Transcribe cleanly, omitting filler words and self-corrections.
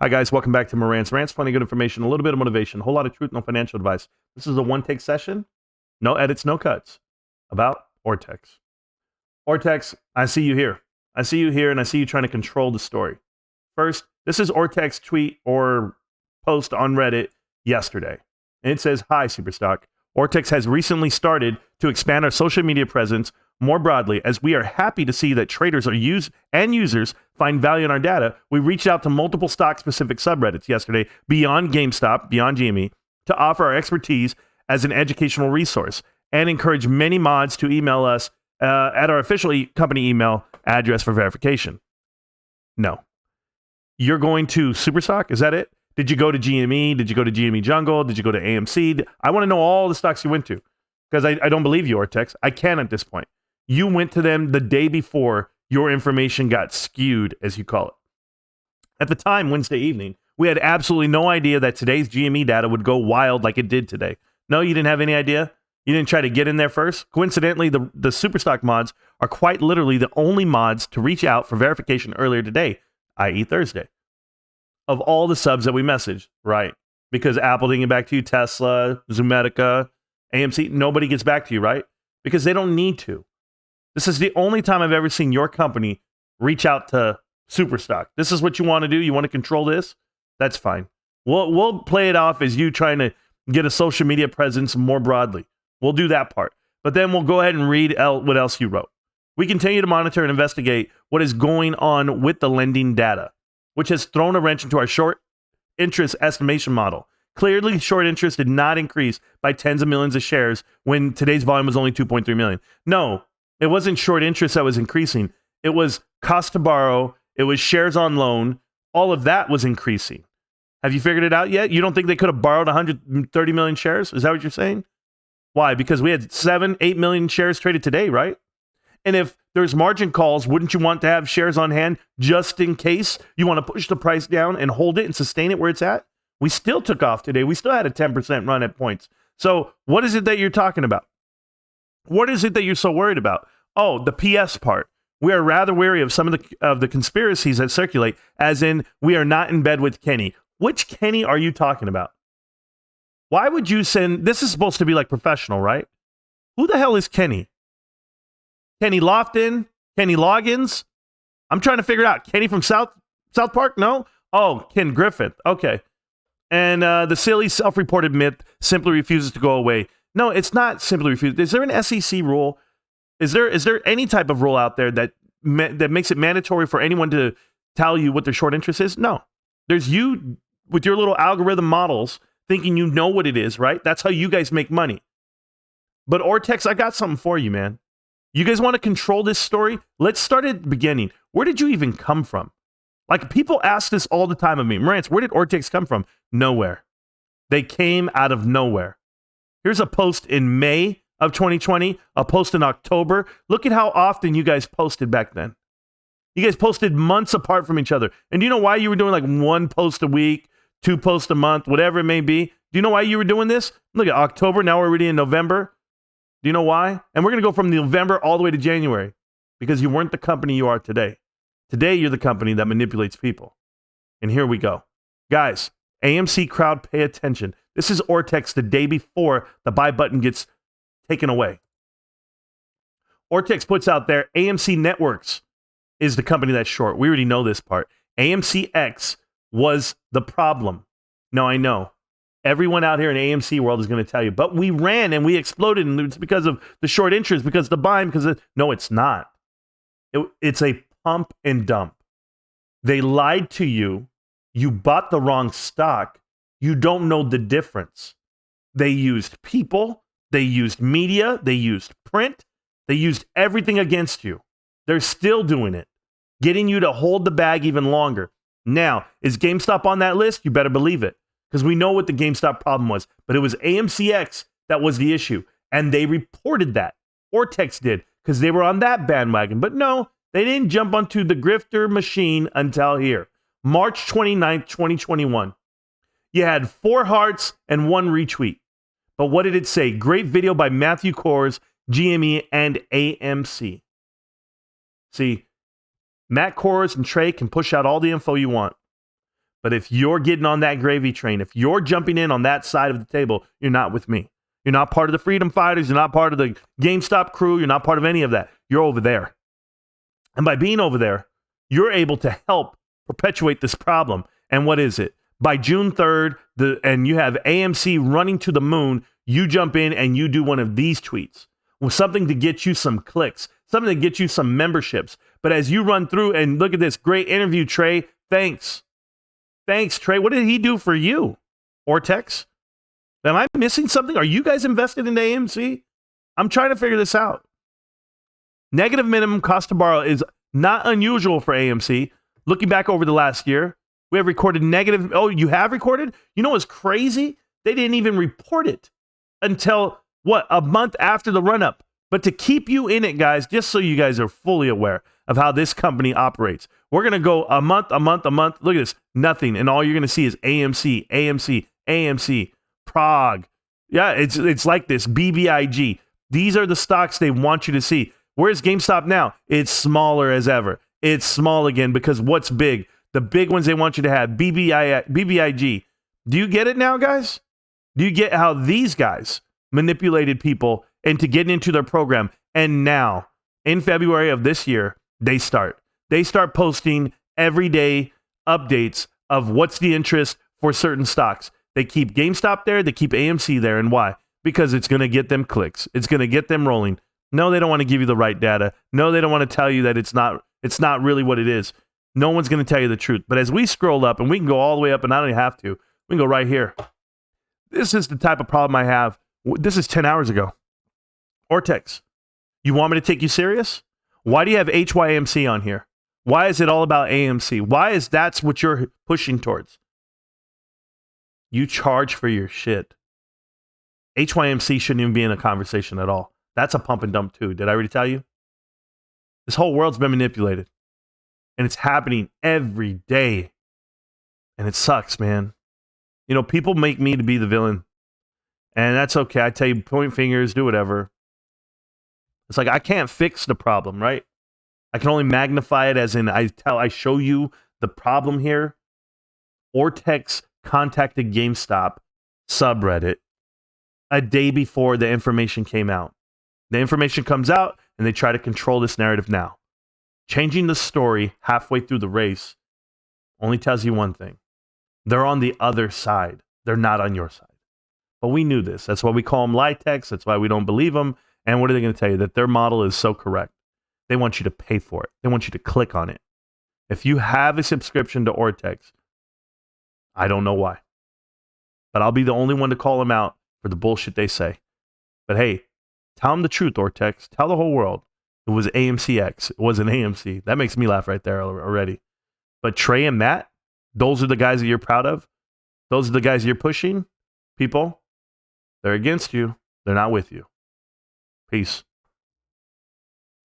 Hi, guys. Welcome back to Moran's Rants. Plenty of good information, a little bit of motivation, a whole lot of truth, no financial advice. This is a one-take session. No edits, no cuts. About Ortex. Ortex, I see you here. I see you here, and I see you trying to control the story. First, this is Ortex tweet or post on Reddit yesterday. And it says, "Hi, Superstock. Ortex has recently started to expand our social media presence more broadly. As we are happy to see that traders are users find value in our data, we reached out to multiple stock-specific subreddits yesterday beyond GameStop, beyond GME, to offer our expertise as an educational resource and encourage many mods to email us at our official company email address for verification." No. You're going to Superstock? Is that it? Did you go to GME? Did you go to GME Jungle? Did you go to AMC? I want to know all the stocks you went to because I don't believe you, Ortex. I can at this point. You went to them the day before your information got skewed, as you call it. At the time, Wednesday evening, we had absolutely no idea that today's GME data would go wild like it did today. No, you didn't have any idea? You didn't try to get in there first? Coincidentally, the Superstock mods are quite literally the only mods to reach out for verification earlier today, i.e. Thursday. Of all the subs that we messaged, right? Because Apple didn't get back to you, Tesla, Zoomatica, AMC, nobody gets back to you, right? Because they don't need to. This is the only time I've ever seen your company reach out to Superstock. This is what you want to do? You want to control this? That's fine. We'll play it off as you trying to get a social media presence more broadly. We'll do that part. But then we'll go ahead and read what else you wrote. We continue to monitor and investigate what is going on with the lending data, which has thrown a wrench into our short interest estimation model. Clearly, short interest did not increase by tens of millions of shares when today's volume was only 2.3 million. No, it wasn't short interest that was increasing. It was cost to borrow. It was shares on loan. All of that was increasing. Have you figured it out yet? You don't think they could have borrowed 130 million shares? Is that what you're saying? Why? Because we had 8 million shares traded today, right? And if there's margin calls, wouldn't you want to have shares on hand just in case you want to push the price down and hold it and sustain it where it's at? We still took off today. We still had a 10% run at points. So what is it that you're talking about? What is it that you're so worried about? Oh, the PS part. We are rather wary of some of the conspiracies that circulate, as in we are not in bed with Kenny. Which Kenny are you talking about? Why would you send... This is supposed to be like professional, right? Who the hell is Kenny? Kenny Lofton? Kenny Loggins? I'm trying to figure it out. Kenny from South Park? No? Oh, Ken Griffith. Okay. And the silly self-reported myth simply refuses to go away. No, it's not simply refused. Is there an SEC rule? Is there any type of rule out there that makes it mandatory for anyone to tell you what their short interest is? No. There's you with your little algorithm models thinking you know what it is, right? That's how you guys make money. But Ortex, I got something for you, man. You guys want to control this story? Let's start at the beginning. Where did you even come from? Like, people ask this all the time of me. Marantz, where did Ortex come from? Nowhere. They came out of nowhere. Here's a post in May of 2020, a post in October. Look at how often you guys posted back then. You guys posted months apart from each other. And do you know why you were doing like one post a week, 2 posts a month, whatever it may be? Do you know why you were doing this? Look at October. Now we're already in November. Do you know why? And we're going to go from November all the way to January because you weren't the company you are today. Today, you're the company that manipulates people. And here we go. Guys, AMC crowd, pay attention. This is Ortex the day before the buy button gets taken away. Ortex puts out there, AMC Networks is the company that's short. We already know this part. AMCX was the problem. No, I know. Everyone out here in AMC world is going to tell you, but we ran and we exploded, and it's because of the short interest, because of the buying, no, it's not. It's a pump and dump. They lied to you. You bought the wrong stock. You don't know the difference. They used people. They used media. They used print. They used everything against you. They're still doing it, getting you to hold the bag even longer. Now, is GameStop on that list? You better believe it, because we know what the GameStop problem was. But it was AMCX that was the issue, and they reported that. Ortex did, because they were on that bandwagon. But no, they didn't jump onto the grifter machine until here. March 29th, 2021. You had 4 hearts and 1 retweet. But what did it say? Great video by Matthew Kors, GME, and AMC. See, Matt Kors and Trey can push out all the info you want. But if you're getting on that gravy train, if you're jumping in on that side of the table, you're not with me. You're not part of the freedom fighters. You're not part of the GameStop crew. You're not part of any of that. You're over there. And by being over there, you're able to help perpetuate this problem. And what is it? By June 3rd, and you have AMC running to the moon, you jump in and you do one of these tweets with something to get you some clicks, something to get you some memberships. But as you run through and look at this great interview, Trey, thanks. Thanks, Trey. What did he do for you? Ortex? Am I missing something? Are you guys invested in AMC? I'm trying to figure this out. Negative minimum cost to borrow is not unusual for AMC. Looking back over the last year, we have recorded negative. Oh, you have recorded? You know what's crazy? They didn't even report it until, a month after the run-up. But to keep you in it, guys, just so you guys are fully aware of how this company operates, we're going to go a month. Look at this, nothing. And all you're going to see is AMC, Prague. Yeah, it's like this, BBIG. These are the stocks they want you to see. Where's GameStop now? It's smaller as ever. It's small again because what's big? The big ones they want you to have, BBIG. Do you get it now, guys? Do you get how these guys manipulated people into getting into their program? And now, in February of this year, they start posting everyday updates of what's the interest for certain stocks. They keep GameStop there. They keep AMC there. And why? Because it's going to get them clicks. It's going to get them rolling. No, they don't want to give you the right data. No, they don't want to tell you that it's not really what it is. No one's going to tell you the truth. But as we scroll up, and we can go all the way up, and I don't even have to. We can go right here. This is the type of problem I have. This is 10 hours ago. Ortex, you want me to take you serious? Why do you have HYMC on here? Why is it all about AMC? Why is that's what you're pushing towards? You charge for your shit. HYMC shouldn't even be in a conversation at all. That's a pump and dump too. Did I already tell you? This whole world's been manipulated. And it's happening every day. And it sucks, man. You know, people make me to be the villain. And that's okay. I tell you, point fingers, do whatever. It's like I can't fix the problem, right? I can only magnify it as in I show you the problem here. Ortex contacted GameStop subreddit a day before the information came out. The information comes out and they try to control this narrative now. Changing the story halfway through the race only tells you one thing. They're on the other side. They're not on your side. But we knew this. That's why we call them lie techs. That's why we don't believe them. And what are they going to tell you? That their model is so correct. They want you to pay for it. They want you to click on it. If you have a subscription to Ortex, I don't know why. But I'll be the only one to call them out for the bullshit they say. But hey, tell them the truth, Ortex. Tell the whole world. It was AMCX. It wasn't AMC. That makes me laugh right there already. But Trey and Matt, those are the guys that you're proud of. Those are the guys you're pushing. People, they're against you. They're not with you. Peace.